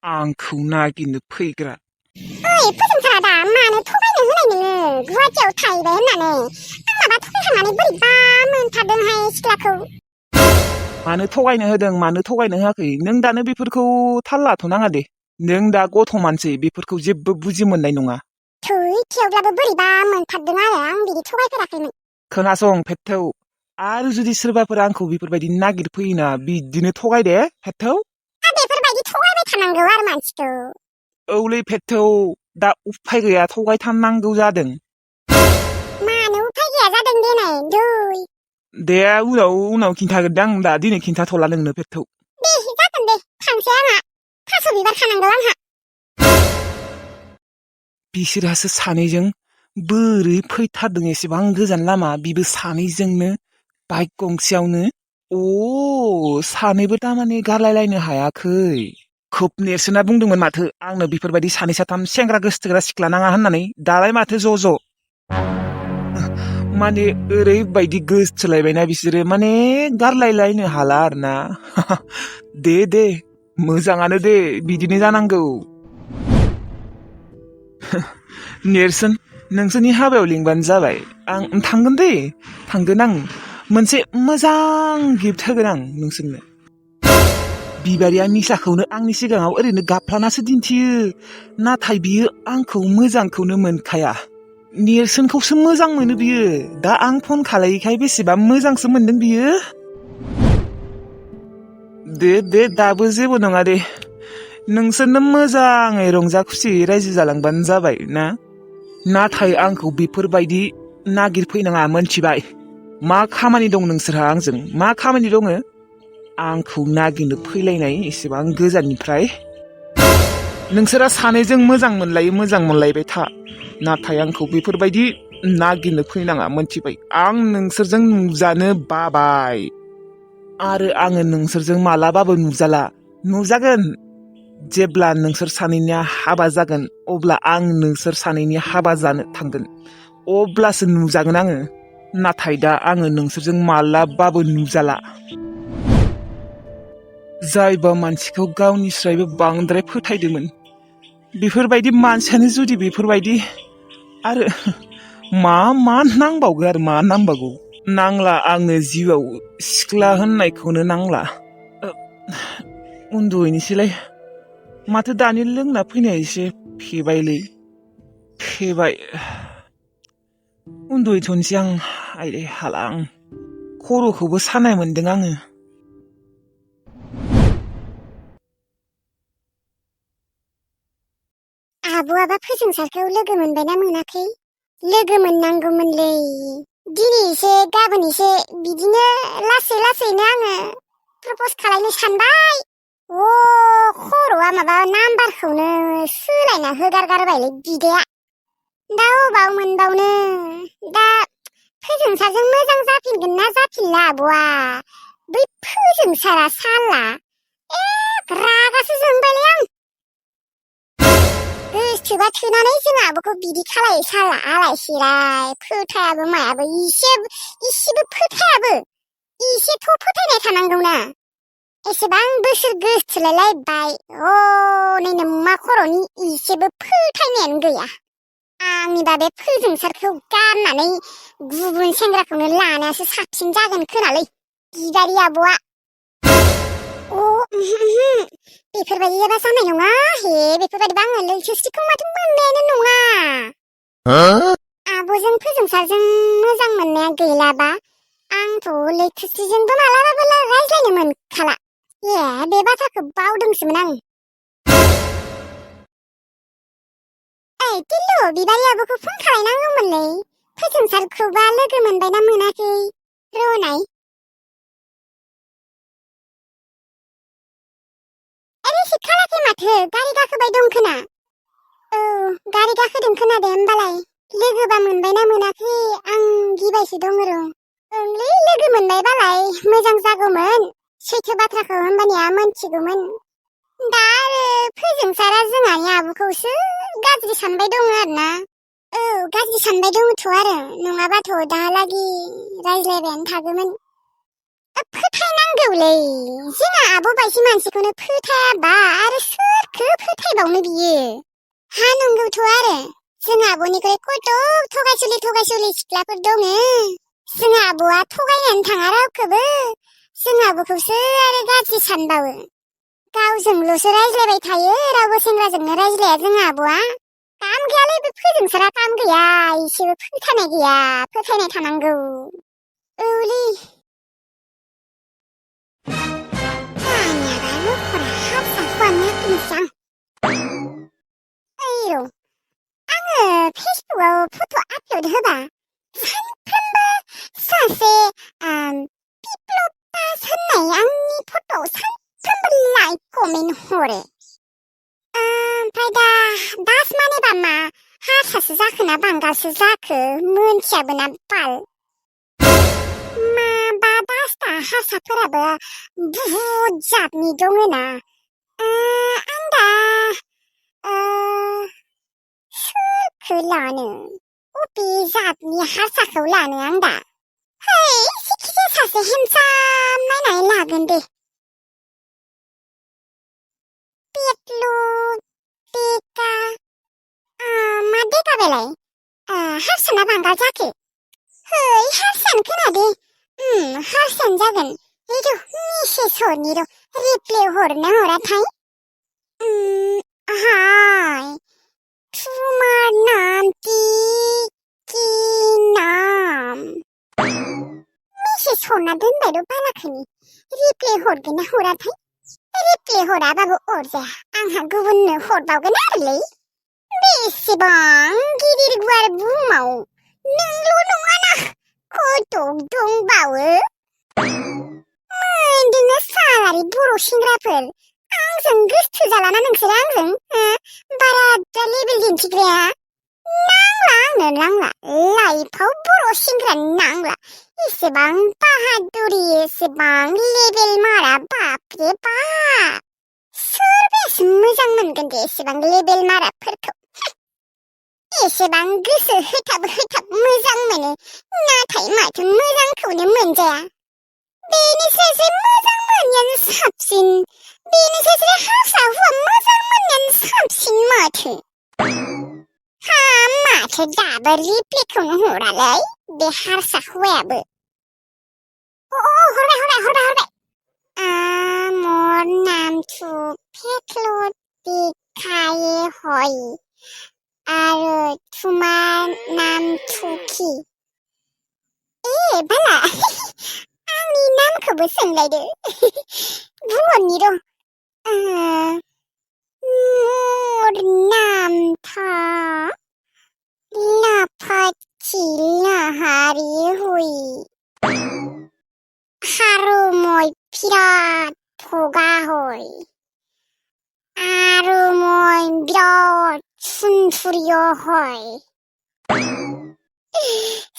आंखौ नागिरनो फैग्रा। ओइ फोजोंसारा दा मानो थगायनो होनाय नोङो गुवाहाटियाव थाहैबाय होननानै आं माबा थगायखांनानै बोरैबा मोनथारदोंहाय सिख्लाखौ। मानो थगायनो होदों मानो थगायनो होआखै नों दानो बेफोरखौ थाल लाथ'नाङा दे। नों दा गथ' मानसि बेफोरखौ जेबो बुजि मोननाय नङा। थै थेवब्लाबो बोरैबा मोनथारदों आरो आं बिदि थगायफेराखैमोन। खोनासं फेथौ, आरो जुदि सोरबाफोर आंखौ बेफोरबायदि नागिरफैयोना बिदिनो थगाय दे फेथौ। बेफोरबायदि थगायबाय थानांगौ आरो मानसिखौ। औलै फेथौ, दा उफाय गैया थगायथारनांगौ जादों। मानो उफाय गैया जादों देनाय दै। दे उनाव खिन्थागोन दां दा दिनै खिन्थाथ'ला नोंनो फेथौ। दे जागोन दे थांसै आंहा थास' बिबार खानांगौ आंहा। बिसोरहासो सानैजों बोरै फैथारदों एसेबां गोजान लामा बिबो सानैजोंनो बाइक गंसेयावनो। सानैबो तारमाने गारलायलायनो हायाखै। खोब नेरसोना बुंदोंमोन माथो आंनो बेफोरबायदि सानै साथाम सेंग्रा गोसथोग्रा सिख्ला नाङा होननानै, दालाय माथो ज'। माने ओरैबायदि गोसथोलायबायना बिसोरो माने गारलायलायनो हाला आरोना। दे मोजाङानो दे बिदिनो जानांगौ। नेरसोन, नोंसोरनि हाबायाव लिंबानो जाबाय। आं थांगोन दे, थांगोन आं। मोनसे मोजां गिफ्ट होगोन आं नोंसोरनो। बिबारिया निसाखौनो आंनि सिगाङाव ओरैनो गाबफ्लानासो दिन्थियो, नाथाय बियो आंखौ मोजांखौनो मोनखाया। नेरसोनखौसो मोजां मोनो बियो। दा आं फन खालायैखाय बेसेबा मोजांसो मोनदों बियो। दे दाबो जेबो नङा दे। नोंसोरनो मोजाङै रंजा खुसियै रायजो जालांबानो जाबाय ना। नाथाय आंखौ बेफोरबायदि नागिरफैनाङा मोनथिबाय। मा खामानि दं नोंसोरहा आंजों, मा खामानि दङ आंखौ नागिरनो फैलायनाय एसेबां गोजाननिफ्राय? नोंसोरा सानैजों मोजां मोनलायबाय था, नाथाय आंखौ बेफोरबायदि नागिरनो फैनाङा मोनथिबाय। आं नोंसोरजों नुजानो बाबाय, आरो आङो नोंसोरजों मालाबाबो नुजाला। नुजागोन जेब्ला नोंसोर सानैनिया हाबा जागोन, अब्ला आं नोंसोर सानैनि हाबा जानो थांगोन, अब्लासो नुजागोन आङो। नाथाय दा आङो नोंसोरजों मालाबाबो नुजाला। जायबा मानसिखौ गावनिस्रायबो बांद्राय फोथायदोंमोन, बेफोरबायदि मानसियानो जुदि बेफोरबायदि, आरो मा नांबावगौ? नांला आंनो जिउआव सिख्ला होननायखौनो नांला। उन्दुहैनोसैलाय। माथो दानि लोंना फैनाया एसे फेबाय। उन्दुहैथ'नोसै आं। आइदै हाला आं, खर'खौबो सानाय मोनदों आङो। आब'आबा फोजोंसारखौ लोगो मोनबायना मोनाखै? लोगो मोननांगौमोनलै। दिनै एसे गाबोन एसे बिदिनो लासैनो आङो प्रप'ज खालायनो सानबाय। खर'आ माबा नाम्बारखौनो सोलायना होगारगारबायलै बिदाया। दा अबाव मोनबावनो? दा फोजोंसारजों मोजां जाफिनगोन ना जाफिनला आब'आ? बै फोजोंसारा साला रागासो जोंबायलै आं। गोसोबा थोनानै जों आब'खौ बिदि खालायो साला आलाय सिलाय, फोथायाबो मायाबो, इसेबो फोथायाबो। इसेथ' फोथायनाय थानांगौना। एसेबां बोसोर गोसथोलायलायबाय, नै नोम्मा खर'नि इसेबो फोथायनायानो गैया। आंनिबा बे फोजोंसारखौ गारनानै गुबुन सेंग्राखौनो लानायासो साबसिन जागोन खोनालै बिबारि आब'आ। बेफोरबायदि जाबा जानाय नङा। बेफोरबायदिबा आङो लैथोस्रिखौ माथो मोननायानो नङा। आब'जों फोजोंसारजों मोजां मोननाया गैलाबा आंथ' लैथोस्रिजोंबो मालाबाबो रायज्लायनो मोनखाला। बे बाथ्राखौ बावदोंसोमोन आं। ओइ टिल्लु, बिबारि आब'खौ फन खालायनांगौमोनलै। फोजोंसारखौबा लोगो मोनबायना मोनाखै र'नाय। रिसिभ खालामाखै माथो, गारि गाखोबाय दं खोना। गारि गाखोदों खोनादों होमबालाय। लोगोबा मोनबायना मोनाखै आं गिबायसो दङ र'। ओंलै लोगो मोनबायबालाय मोजां जागौमोन, सैथो बाथ्राखौ होमबानिया मोनथिगौमोन। दा आरो फोजोंसारा जोंहानि आब'खौसो गाज्रि सानबाय दङ आरोना। गाज्रि सानबाय दङथ' आरो, नङाबाथ' दाहालागि रायज्लायबायानो थागौमोन। फोथायनांगौलै जोंहा आब' बायदि मानसिखौनो फोथायाबा आरो सोरखौ फोथायबावनो बियो हा नंगौथ' आरो जोंहा आब'निख्रुइ कत' थगायसुलि सिख्लाफोर दङ जोंहा आब'आ थगायनानै थाङा रावखौबो जोंहा आब'खौसो आरो गाज्रि सानबावो गावजोंल'सो रायज्लायबाय थायो रावबो सेंग्राजोंनो रायज्लाया जोंहा आब'आ काम गैयालै बे फोजोंसारा काम गैया इसेबो फोथायनाय गैया फोथायनाय थानांगौ औलै दानियाबा न'खरा हारसा हौवानि आखुनिसां ओइ र' आङो फेसबुकआव फट' आपल'ड होबा सानफ्रोमबो सासे बिप्लब दास होननाय आंनि फट'आव सानफ्रोमबो लाइक कमेन्ट हरो ओमफ्राय दास मानेबा मा हारसासो जाखो ना बांगालसो जाखो मोनथियाबो ना बाल माबा दासता हारसाफोराबो बुहुद जातनि दङना आं दा सोरखौ लानो अबे जातनि हारसाखौ लानो आं दा है जिखिजाया सासे हेन्डसाम नायनानै लागोन दे पेटलु टेका मा देका बेलाय हारसा ना बांगाल जाखो है हारसायानो खोनादे हारसायानो जागोन र' मेसेज हरनि र' रिप्लाय हरना हराथाय हाय तुम्हार नाम কি नाम मेसेज हरना दोनबाय र' बालाखौनि रिप्लाय हरगोन ना हराथाय रिप्लाय हराबाबो अरजाया आंहा गुबुननो हरबावगोन आरोलै बेसेबां गिदिर गुवार बुहुमाव नोंल' नङाना खथ' दंबावो मोनदोंना सालारि बर' सेंग्राफोर आंजों गोसो जालाना नोंसोर आंजों बाराद्राय लेबेल दिन्थिग्राया नांला लाइफआव बर' सेंग्रा नांला एसेबां बाहादुरि एसेबां लेबेल मारा बापरे बाप सोरबासो मोजां मोनगोन दे एसेबां लेबेल माराफोरखौ एसेबां गोसो होथाब मोजां मोनो नाथाय माथो मोजांखौनो मोनजाया बेनिफ्रायसो मोजां मोननायानो साबसिन बेनिफ्रायसो हारसा हौवा मोजां मोननायानो साबसिन माथो माथो दाबो रिप्लायखौनो हरालै बे हारसा हौवायाबो हरबाय मोर नाम थु फेटलट दिखाये हय आरो तुमार नाम थुखि बाला आंनि नामखौबो सोंलायदो बुंहरनि र' मोर नाम था लाफाथि लाहारि हुई हारो মই बिराद थगा हय आरो মই बिराद सुनसुरिय हय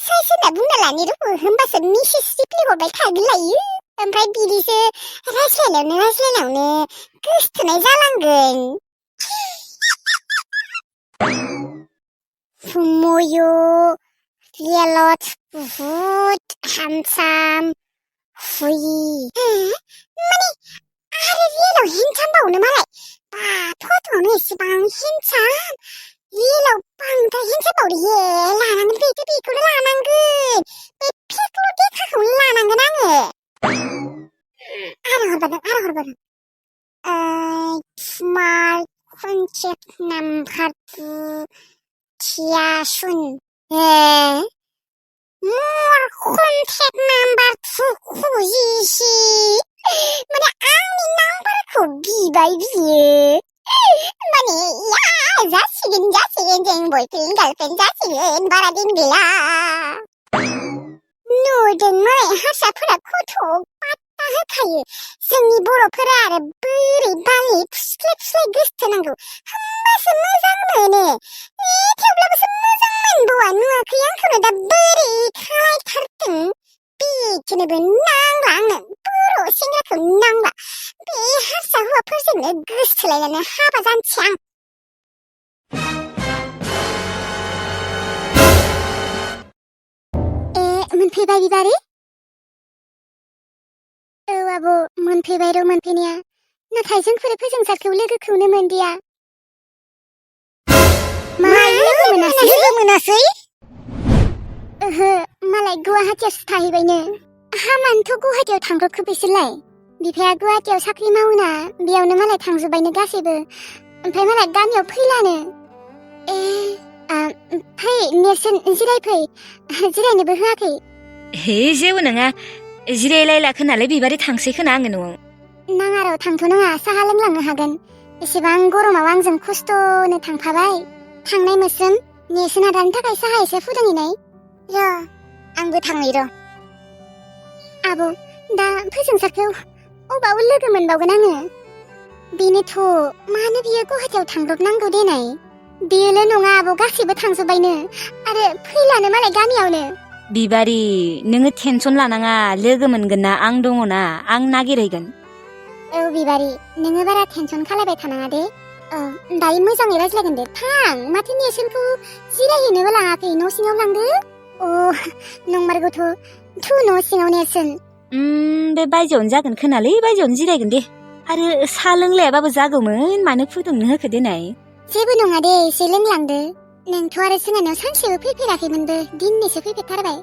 साइसना बुंना लानि र' होमबासो मेसेज रिप्लाय हरबाय थागोन लायो ओमफ्राय बिदिसो रायज्लायनायावनो गोसथोनाय जालांगोन सुमयो रियलट बुहुद हानसाम हुई माने आरो रियलाव हेन्डसाम बावनो मालाय फट'आवनो एसेबां हेन्डसाम रियलाव बांद्राय हेन्डसाम बावदो लानांगोन बेखौनो लानांगोन बे फेकल' देखाखौनो लानांगोन आङो आरो हरबावदों तुम्हार कन्टेक्ट नाम्बार थियासुन मोर कन्टेक्ट नाम्बार खुजिसि माने आंनि नाम्बारखौ बिबाय बियो माने जासिगोन जों बयफ्रेन्ड गार्लफ्रेन्ड जासिगोन बारा दिन गैला नुदों मालाय हारसाफोरा खथ' पात्ता होखायो जोंनि बर'फोरा आरो बोरै बालि फुस्ले गोसथोनांगौ होमबासो मोजां मोनो थेवब्लाबोसो मोजां मोनबावा नुवाखै आंखौनो दा बोरै खालायथारदों बेखौनोबो नांला आंनो बर' सेंग्राखौ नांला बे हारसा हौवाफोरजोंनो गोसथोलायनानै हाबा जानोसै आं मोनफैबाय बिबारि आब' मोनफैबाय र' मोनफैनाया नाथाय जोंफोर फोजोंसारखौ लोगोखौनो मोनदिया लोगो मोनासै ओहो मालाय गुवाहाटियावसो थाहैबायनो हामानोथ' गुवाहाटियाव थांब्रबखो बिसोरलाय बिफाया गुवाहाटियाव साख्रि मावोना बेयावनो मालाय थांजोब्बायनो गासैबो ओमफ्राय मालाय गामियाव फैलानो फै नेरसोन जिरायफै जिरायनोबो होआखै हे जेबो नङा जिरायलायला खोनालाय बिबारै थांसै खोना आङो न'आव नाङा र' थांथ'नाङा साहा लोंलांनो हागोन एसेबां गरमाव आंजों खस्थ'नो थांफाबाय थांनाय मोस्रोम नेरसोन आदानि थाखाय साहा एसे फुदुंहैनाय र' आंबो थांनाय र' आब' दा फोजोंसारखौ अबाव लोगो मोनबावगोन आङो बेनोथ' मानो बियो गुवाहाटियाव थांब्रबनांगौ देनाय बेयोल' नङा आब' गासैबो थांजोब्बायनो आरो फैलानो मालाय गामियावनो बिबारि नोङो टेनसन लानाङा लोगो मोनगोन ना आं दङना आं नागिरहैगोन औ बिबारि नोङो बारा टेनसन खालायबाय थानाङा दे दायो मोजाङै रायज्लायगोन दे थां माथो नेरसोनखौ जिरायहैनोबो लाङाखै न' सिङाव लांदो नंमारगौथ' थु न' सिङाव नेरसोन बे बायजोआवनो जागोन खोनालै बायजोआवनो जिरायगोन दे आरो साहा लोंलायाबाबो जागौमोन मानो फुदुंनो होखो देनाय जेबो नङा दे एसे लोंलांदो नोंथ' आरो जोंहानाव सानसेबो फैफेराखैमोनबो दिनैसो फैफेरथारबाय